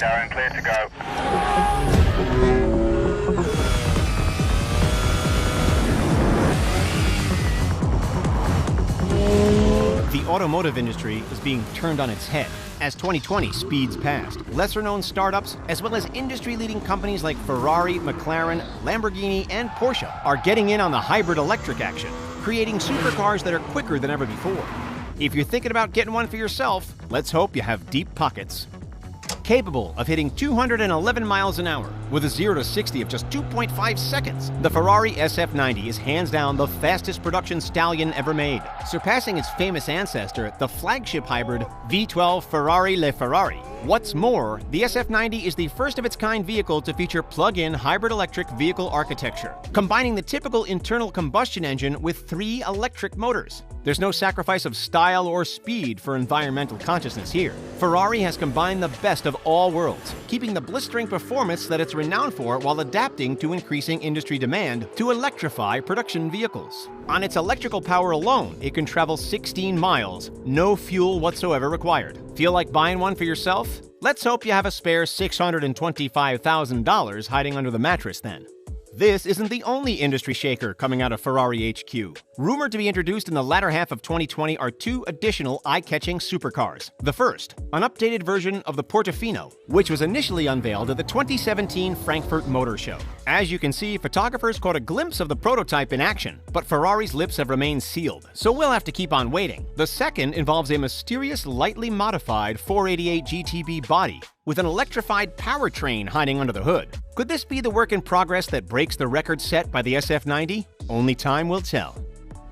radar and clear to go. The automotive industry is being turned on its head as 2020 speeds past. Lesser-known startups, as well as industry-leading companies like Ferrari, McLaren, Lamborghini, and Porsche are getting in on the hybrid electric action, creating supercars that are quicker than ever before. If you're thinking about getting one for yourself, let's hope you have deep pockets. Capable of hitting 211 miles an hour with a 0 to 60 of just 2.5 seconds, the Ferrari SF90 is hands down the fastest production stallion ever made, surpassing its famous ancestor, the flagship hybrid V12 Ferrari Le Ferrari. What's more, the SF90 is the first of its kind vehicle to feature plug-in hybrid electric vehicle architecture, combining the typical internal combustion engine with 3 electric motors. There's no sacrifice of style or speed for environmental consciousness here. Ferrari has combined the best of all worlds, keeping the blistering performance that it's renowned for while adapting to increasing industry demand to electrify production vehicles. On its electrical power alone, it can travel 16 miles, no fuel whatsoever required. Feel like buying one for yourself? Let's hope you have a spare $625,000 hiding under the mattress then. This isn't the only industry shaker coming out of Ferrari HQ. Rumored to be introduced in the latter half of 2020 are 2 additional eye-catching supercars. The first, an updated version of the Portofino, which was initially unveiled at the 2017 Frankfurt Motor Show. As you can see, photographers caught a glimpse of the prototype in action, but Ferrari's lips have remained sealed, so we'll have to keep on waiting. The second involves a mysterious, lightly modified 488 GTB body, with an electrified powertrain hiding under the hood. Could this be the work in progress that breaks the record set by the SF90? Only time will tell.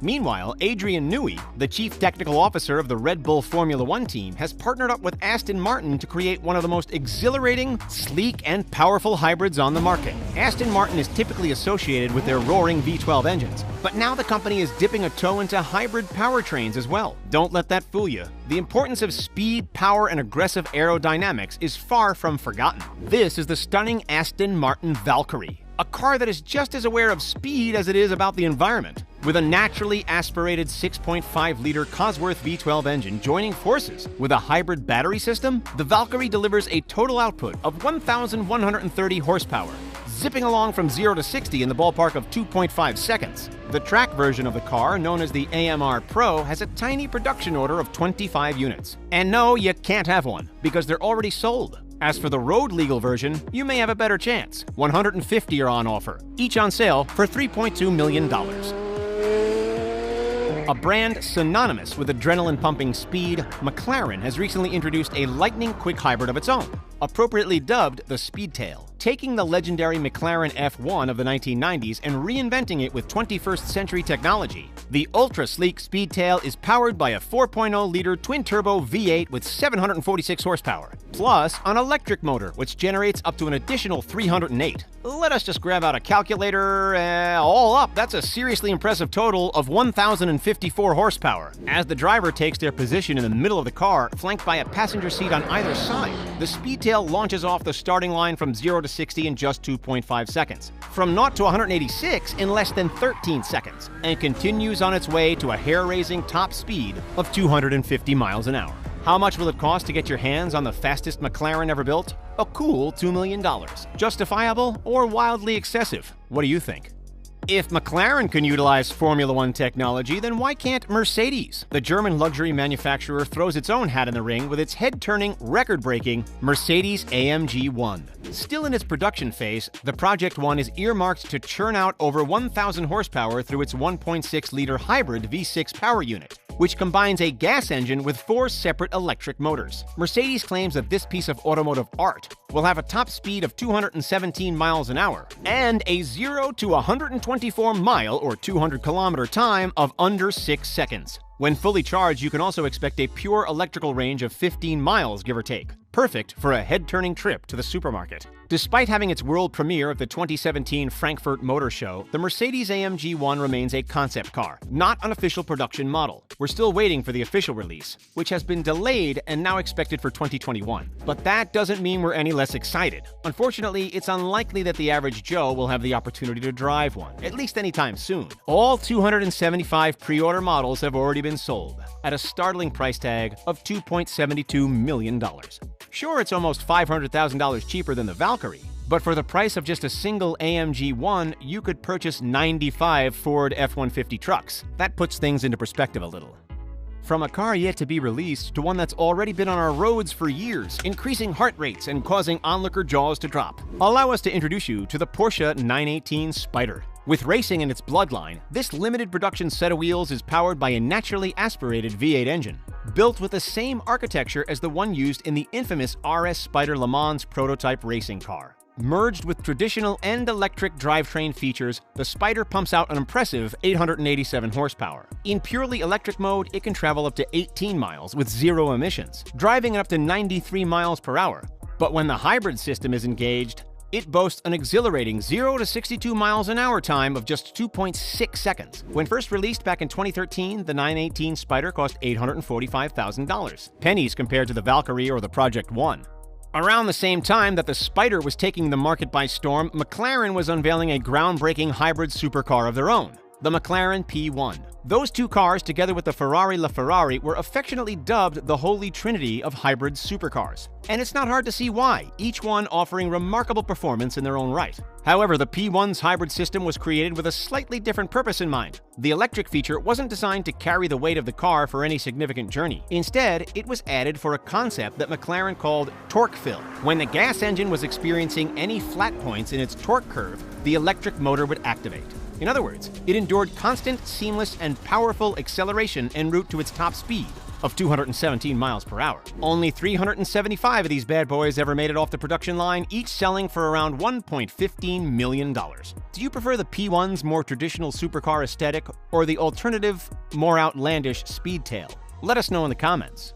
Meanwhile, Adrian Newey, the chief technical officer of the Red Bull Formula One team, has partnered up with Aston Martin to create one of the most exhilarating, sleek, and powerful hybrids on the market. Aston Martin is typically associated with their roaring V12 engines, but now the company is dipping a toe into hybrid powertrains as well. Don't let that fool you. The importance of speed, power, and aggressive aerodynamics is far from forgotten. This is the stunning Aston Martin Valkyrie, a car that is just as aware of speed as it is about the environment. With a naturally aspirated 6.5-liter Cosworth V12 engine joining forces with a hybrid battery system, the Valkyrie delivers a total output of 1,130 horsepower, zipping along from 0 to 60 in the ballpark of 2.5 seconds. The track version of the car, known as the AMR Pro, has a tiny production order of 25 units. And no, you can't have one, because they're already sold. As for the road-legal version, you may have a better chance. 150 are on offer, each on sale for $3.2 million. A brand synonymous with adrenaline-pumping speed, McLaren has recently introduced a lightning-quick hybrid of its own, appropriately dubbed the Speedtail, taking the legendary McLaren F1 of the 1990s and reinventing it with 21st century technology. The ultra-sleek Speedtail is powered by a 4.0-liter twin-turbo V8 with 746 horsepower, plus an electric motor which generates up to an additional 308. Let us just grab out a calculator. All up, that's a seriously impressive total of 1,054 horsepower. As the driver takes their position in the middle of the car, flanked by a passenger seat on either side, the Speedtail launches off the starting line from 0 to 60 in just 2.5 seconds, from 0 to 186 in less than 13 seconds, and continues on its way to a hair-raising top speed of 250 miles an hour. How much will it cost to get your hands on the fastest McLaren ever built? A cool $2 million. Justifiable or wildly excessive? What do you think? If McLaren can utilize Formula One technology, then why can't Mercedes? The German luxury manufacturer throws its own hat in the ring with its head-turning, record-breaking Mercedes-AMG 1. Still in its production phase, the Project One is earmarked to churn out over 1,000 horsepower through its 1.6-liter hybrid V6 power unit, which combines a gas engine with 4 separate electric motors. Mercedes claims that this piece of automotive art will have a top speed of 217 miles an hour and a 0 to 124 mile or 200 kilometer time of under 6 seconds. When fully charged, you can also expect a pure electrical range of 15 miles, give or take. Perfect for a head-turning trip to the supermarket. Despite having its world premiere at the 2017 Frankfurt Motor Show, the Mercedes-AMG 1 remains a concept car, not an official production model. We're still waiting for the official release, which has been delayed and now expected for 2021. But that doesn't mean we're any less excited. Unfortunately, it's unlikely that the average Joe will have the opportunity to drive one, at least anytime soon. All 275 pre-order models have already been sold, at a startling price tag of $2.72 million. Sure, it's almost $500,000 cheaper than the Valkyrie, but for the price of just a single AMG 1, you could purchase 95 Ford F-150 trucks. That puts things into perspective a little. From a car yet to be released to one that's already been on our roads for years, increasing heart rates and causing onlooker jaws to drop. Allow us to introduce you to the Porsche 918 Spyder. With racing in its bloodline, this limited production set of wheels is powered by a naturally aspirated V8 engine, built with the same architecture as the one used in the infamous RS Spyder Le Mans prototype racing car. Merged with traditional and electric drivetrain features, the Spyder pumps out an impressive 887 horsepower. In purely electric mode, it can travel up to 18 miles with zero emissions, driving at up to 93 miles per hour. But when the hybrid system is engaged, it boasts an exhilarating 0 to 62 miles an hour time of just 2.6 seconds. When first released back in 2013, the 918 Spyder cost $845,000, pennies compared to the Valkyrie or the Project One. Around the same time that the Spyder was taking the market by storm, McLaren was unveiling a groundbreaking hybrid supercar of their own, the McLaren P1. Those two cars, together with the Ferrari LaFerrari, were affectionately dubbed the Holy Trinity of hybrid supercars. And it's not hard to see why, each one offering remarkable performance in their own right. However, the P1's hybrid system was created with a slightly different purpose in mind. The electric feature wasn't designed to carry the weight of the car for any significant journey. Instead, it was added for a concept that McLaren called torque fill. When the gas engine was experiencing any flat points in its torque curve, the electric motor would activate. In other words, it endured constant, seamless, and powerful acceleration en route to its top speed of 217 miles per hour. Only 375 of these bad boys ever made it off the production line, each selling for around $1.15 million. Do you prefer the P1's more traditional supercar aesthetic or the alternative, more outlandish Speedtail? Let us know in the comments.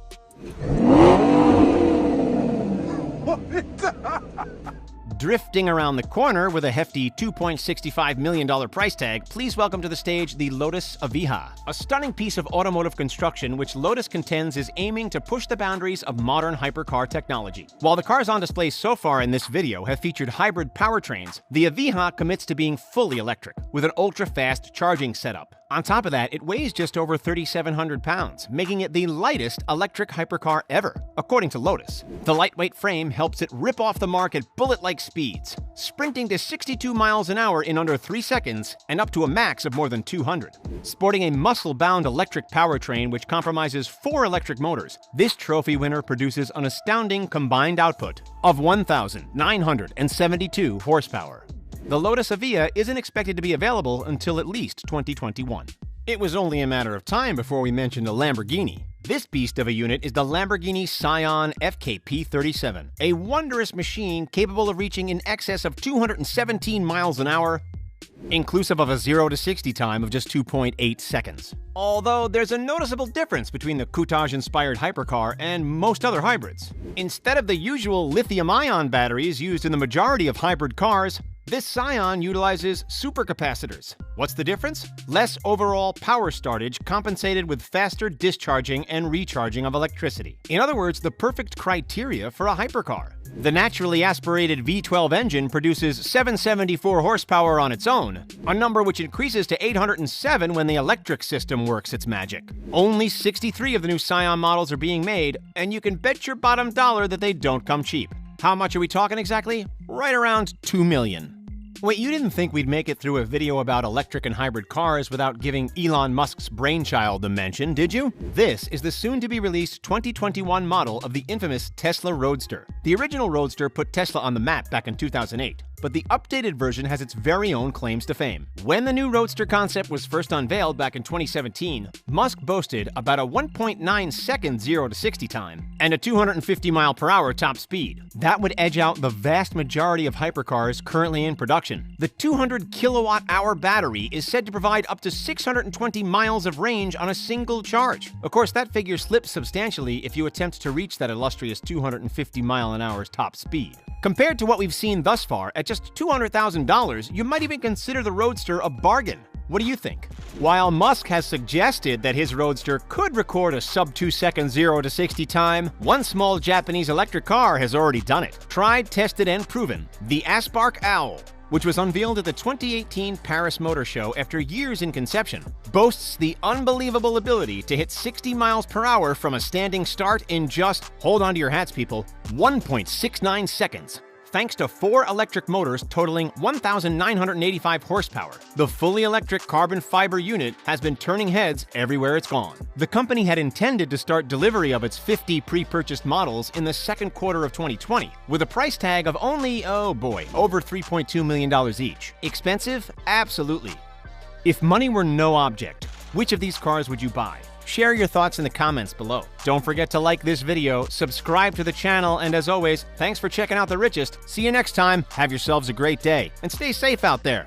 Drifting around the corner with a hefty $2.65 million price tag, please welcome to the stage the Lotus Evija, a stunning piece of automotive construction which Lotus contends is aiming to push the boundaries of modern hypercar technology. While the cars on display so far in this video have featured hybrid powertrains, the Evija commits to being fully electric, with an ultra-fast charging setup. On top of that, it weighs just over 3,700 pounds, making it the lightest electric hypercar ever, according to Lotus. The lightweight frame helps it rip off the mark at bullet-like speeds, sprinting to 62 miles an hour in under 3 seconds and up to a max of more than 200. Sporting a muscle-bound electric powertrain which compromises 4 electric motors, this trophy winner produces an astounding combined output of 1,972 horsepower. The Lotus Evija isn't expected to be available until at least 2021. It was only a matter of time before we mentioned a Lamborghini. This beast of a unit is the Lamborghini Scion FKP37, a wondrous machine capable of reaching in excess of 217 miles an hour, inclusive of a 0 to 60 time of just 2.8 seconds. Although there's a noticeable difference between the Coutage-inspired hypercar and most other hybrids. Instead of the usual lithium-ion batteries used in the majority of hybrid cars, this Scion utilizes supercapacitors. What's the difference? Less overall power startage compensated with faster discharging and recharging of electricity. In other words, the perfect criteria for a hypercar. The naturally aspirated V12 engine produces 774 horsepower on its own, a number which increases to 807 when the electric system works its magic. Only 63 of the new Scion models are being made, and you can bet your bottom dollar that they don't come cheap. How much are we talking exactly? Right around $2 million. Wait, you didn't think we'd make it through a video about electric and hybrid cars without giving Elon Musk's brainchild a mention, did you? This is the soon-to-be-released 2021 model of the infamous Tesla Roadster. The original Roadster put Tesla on the map back in 2008, but the updated version has its very own claims to fame. When the new Roadster concept was first unveiled back in 2017, Musk boasted about a 1.9 second 0 to 60 time and a 250 mile per hour top speed. That would edge out the vast majority of hypercars currently in production. The 200 kilowatt-hour battery is said to provide up to 620 miles of range on a single charge. Of course, that figure slips substantially if you attempt to reach that illustrious 250 mile-an-hour's top speed. Compared to what we've seen thus far, at just $200,000, you might even consider the Roadster a bargain. What do you think? While Musk has suggested that his Roadster could record a sub-2 second 0 to 60 time, one small Japanese electric car has already done it. Tried, tested, and proven. The Aspark Owl. which was unveiled at the 2018 Paris Motor Show after years in conception, boasts the unbelievable ability to hit 60 miles per hour from a standing start in just, hold on to your hats people, 1.69 seconds. Thanks to 4 electric motors totaling 1,985 horsepower, the fully electric carbon fiber unit has been turning heads everywhere it's gone. The company had intended to start delivery of its 50 pre-purchased models in the second quarter of 2020, with a price tag of only, oh boy, over $3.2 million each. Expensive? Absolutely. If money were no object, which of these cars would you buy? Share your thoughts in the comments below. Don't forget to like this video, subscribe to the channel, and as always, thanks for checking out The Richest. See you next time, have yourselves a great day, and stay safe out there.